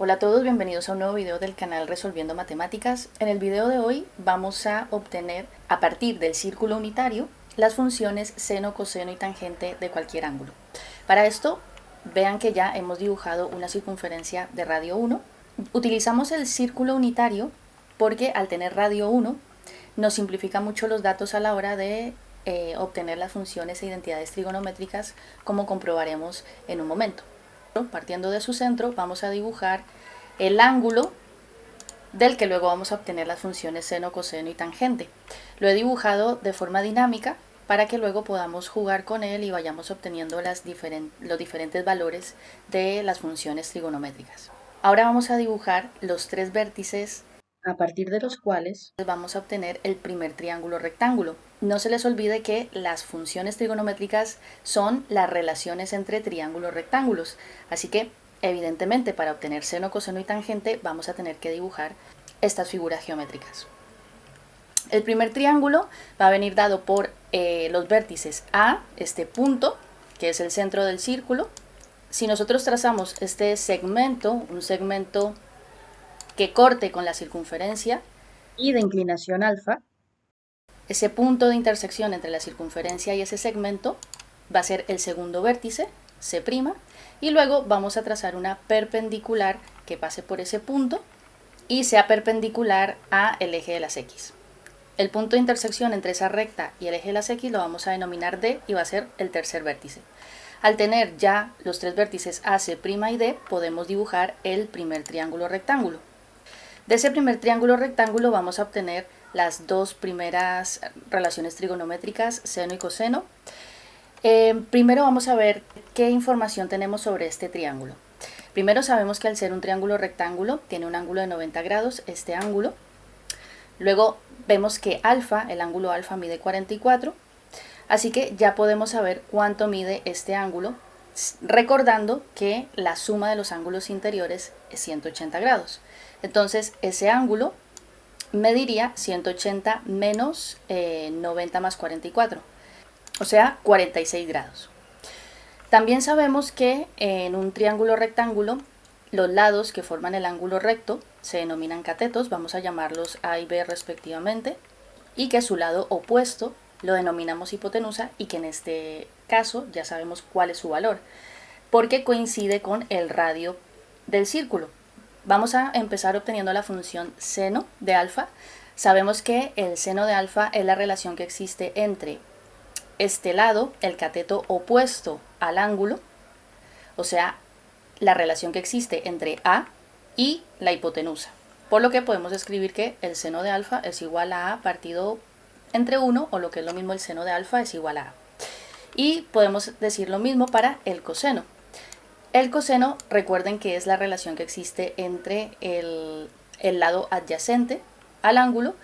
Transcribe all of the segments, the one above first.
Hola a todos, bienvenidos a un nuevo video del canal Resolviendo Matemáticas. En el video de hoy vamos a obtener, a partir del círculo unitario, las funciones seno, coseno y tangente de cualquier ángulo. Para esto, vean que ya hemos dibujado una circunferencia de radio 1. Utilizamos el círculo unitario porque al tener radio 1 nos simplifica mucho los datos a la hora de obtener las funciones e identidades trigonométricas, como comprobaremos en un momento. Partiendo de su centro, vamos a dibujar el ángulo del que luego vamos a obtener las funciones seno, coseno y tangente. Lo he dibujado de forma dinámica para que luego podamos jugar con él y vayamos obteniendo los diferentes valores de las funciones trigonométricas. Ahora vamos a dibujar los tres vértices a partir de los cuales vamos a obtener el primer triángulo rectángulo. No se les olvide que las funciones trigonométricas son las relaciones entre triángulos rectángulos, así que evidentemente para obtener seno, coseno y tangente vamos a tener que dibujar estas figuras geométricas. El primer triángulo va a venir dado por los vértices A, este punto, que es el centro del círculo. Si nosotros trazamos este segmento, un segmento que corte con la circunferencia y de inclinación alfa, ese punto de intersección entre la circunferencia y ese segmento va a ser el segundo vértice, C', y luego vamos a trazar una perpendicular que pase por ese punto y sea perpendicular al eje de las X. El punto de intersección entre esa recta y el eje de las X lo vamos a denominar D y va a ser el tercer vértice. Al tener ya los tres vértices A, C' y D, podemos dibujar el primer triángulo rectángulo. De ese primer triángulo rectángulo vamos a obtener las dos primeras relaciones trigonométricas, seno y coseno. Primero vamos a ver qué información tenemos sobre este triángulo. Primero sabemos que al ser un triángulo rectángulo tiene un ángulo de 90 grados, este ángulo. Luego vemos que alfa, el ángulo alfa mide 44, así que ya podemos saber cuánto mide este ángulo, recordando que la suma de los ángulos interiores es 180 grados. Entonces ese ángulo mediría 180 menos 90 más 44, o sea 46 grados. También sabemos que en un triángulo rectángulo los lados que forman el ángulo recto se denominan catetos, vamos a llamarlos A y B respectivamente, y que su lado opuesto lo denominamos hipotenusa y que en este caso ya sabemos cuál es su valor, porque coincide con el radio del círculo. Vamos a empezar obteniendo la función seno de alfa. Sabemos que el seno de alfa es la relación que existe entre este lado, el cateto opuesto al ángulo, o sea, la relación que existe entre A y la hipotenusa. Por lo que podemos escribir que el seno de alfa es igual a A partido entre 1, o lo que es lo mismo el seno de alfa es igual a A. Y podemos decir lo mismo para el coseno. El coseno, recuerden que es la relación que existe entre el lado adyacente al ángulo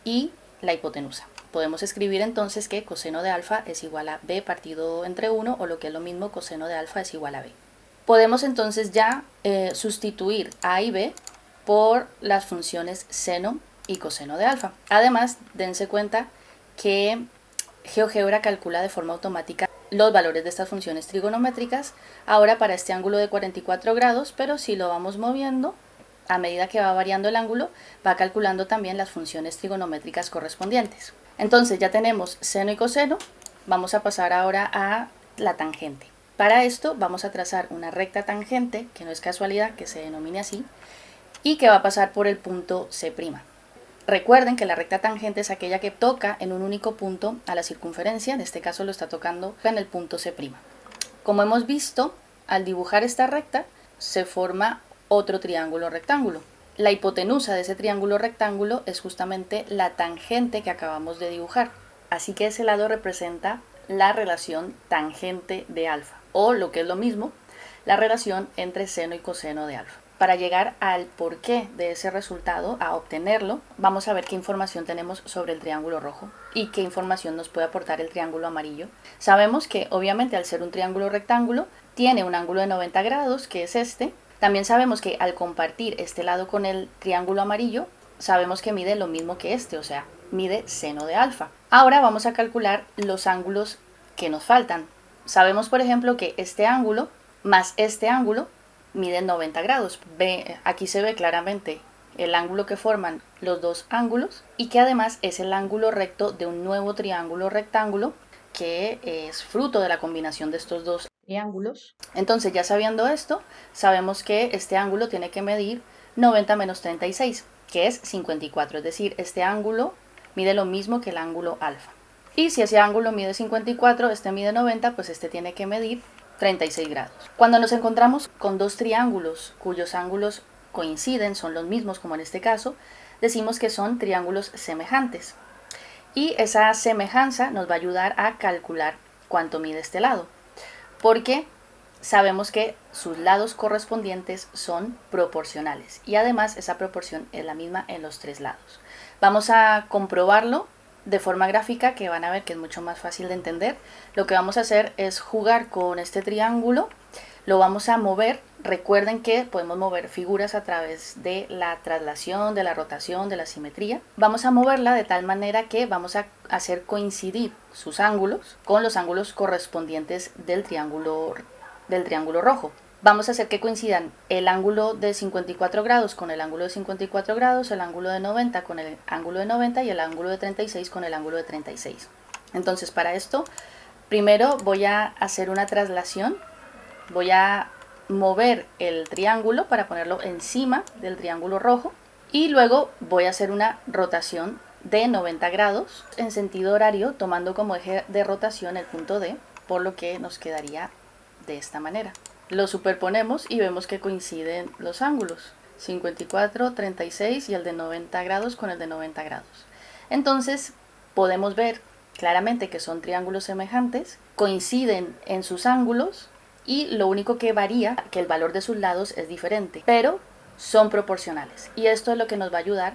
y la hipotenusa. Podemos escribir entonces que coseno de alfa es igual a B partido entre 1, o lo que es lo mismo coseno de alfa es igual a B. Podemos entonces ya sustituir A y B por las funciones seno y coseno de alfa. Además, dense cuenta que GeoGebra calcula de forma automática los valores de estas funciones trigonométricas, ahora para este ángulo de 44 grados, pero si lo vamos moviendo, a medida que va variando el ángulo, va calculando también las funciones trigonométricas correspondientes. Entonces ya tenemos seno y coseno, vamos a pasar ahora a la tangente. Para esto vamos a trazar una recta tangente, que no es casualidad que se denomine así, y que va a pasar por el punto C'. Recuerden que la recta tangente es aquella que toca en un único punto a la circunferencia, en este caso lo está tocando en el punto C'. Como hemos visto, al dibujar esta recta se forma otro triángulo rectángulo. La hipotenusa de ese triángulo rectángulo es justamente la tangente que acabamos de dibujar, así que ese lado representa la relación tangente de alfa, o lo que es lo mismo, la relación entre seno y coseno de alfa. Para llegar al porqué de ese resultado, a obtenerlo, vamos a ver qué información tenemos sobre el triángulo rojo y qué información nos puede aportar el triángulo amarillo. Sabemos que obviamente al ser un triángulo rectángulo tiene un ángulo de 90 grados, que es este. También sabemos que al compartir este lado con el triángulo amarillo, sabemos que mide lo mismo que este, o sea, mide seno de alfa. Ahora vamos a calcular los ángulos que nos faltan. Sabemos, por ejemplo, que este ángulo más este ángulo miden 90 grados. Aquí se ve claramente el ángulo que forman los dos ángulos y que además es el ángulo recto de un nuevo triángulo rectángulo que es fruto de la combinación de estos dos triángulos. Entonces, ya sabiendo esto, sabemos que este ángulo tiene que medir 90 menos 36, que es 54, es decir, este ángulo mide lo mismo que el ángulo alfa. Y si ese ángulo mide 54, este mide 90, pues este tiene que medir 36 grados. Cuando nos encontramos con dos triángulos cuyos ángulos coinciden, son los mismos como en este caso, decimos que son triángulos semejantes. Y esa semejanza nos va a ayudar a calcular cuánto mide este lado, porque sabemos que sus lados correspondientes son proporcionales y además esa proporción es la misma en los tres lados. Vamos a comprobarlo de forma gráfica, que van a ver que es mucho más fácil de entender. Lo que vamos a hacer es jugar con este triángulo, lo vamos a mover. Recuerden que podemos mover figuras a través de la traslación, de la rotación, de la simetría. Vamos a moverla de tal manera que vamos a hacer coincidir sus ángulos con los ángulos correspondientes del triángulo rojo. Vamos a hacer que coincidan el ángulo de 54 grados con el ángulo de 54 grados, el ángulo de 90 con el ángulo de 90 y el ángulo de 36 con el ángulo de 36. Entonces, para esto, primero voy a hacer una traslación. Voy a mover el triángulo para ponerlo encima del triángulo rojo y luego voy a hacer una rotación de 90 grados en sentido horario, tomando como eje de rotación el punto D, por lo que nos quedaría de esta manera. Lo superponemos y vemos que coinciden los ángulos 54, 36 y el de 90 grados con el de 90 grados. Entonces podemos ver claramente que son triángulos semejantes, coinciden en sus ángulos y lo único que varía que el valor de sus lados es diferente, pero son proporcionales, y esto es lo que nos va a ayudar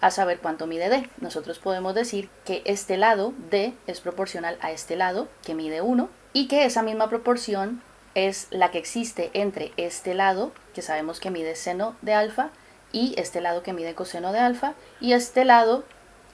a saber cuánto mide D. Nosotros podemos decir que este lado D es proporcional a este lado que mide 1 y que esa misma proporción es la que existe entre este lado que sabemos que mide seno de alfa y este lado que mide coseno de alfa y este lado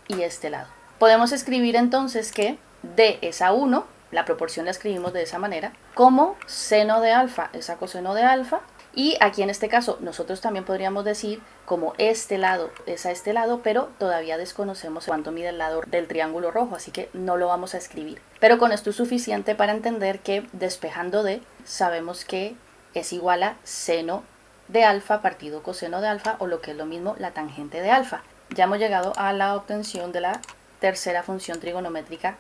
y este lado. Podemos escribir entonces que D es a 1, la proporción la escribimos de esa manera, como seno de alfa es a coseno de alfa, y aquí en este caso nosotros también podríamos decir como este lado es a este lado, pero todavía desconocemos cuánto mide el lado del triángulo rojo, así que no lo vamos a escribir. Pero con esto es suficiente para entender que despejando D sabemos que es igual a seno de alfa partido coseno de alfa, o lo que es lo mismo, la tangente de alfa. Ya hemos llegado a la obtención de la tercera función trigonométrica,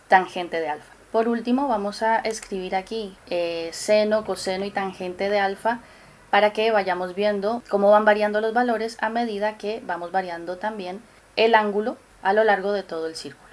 tangente de alfa. Por último, vamos a escribir aquí seno, coseno y tangente de alfa para que vayamos viendo cómo van variando los valores a medida que vamos variando también el ángulo a lo largo de todo el círculo.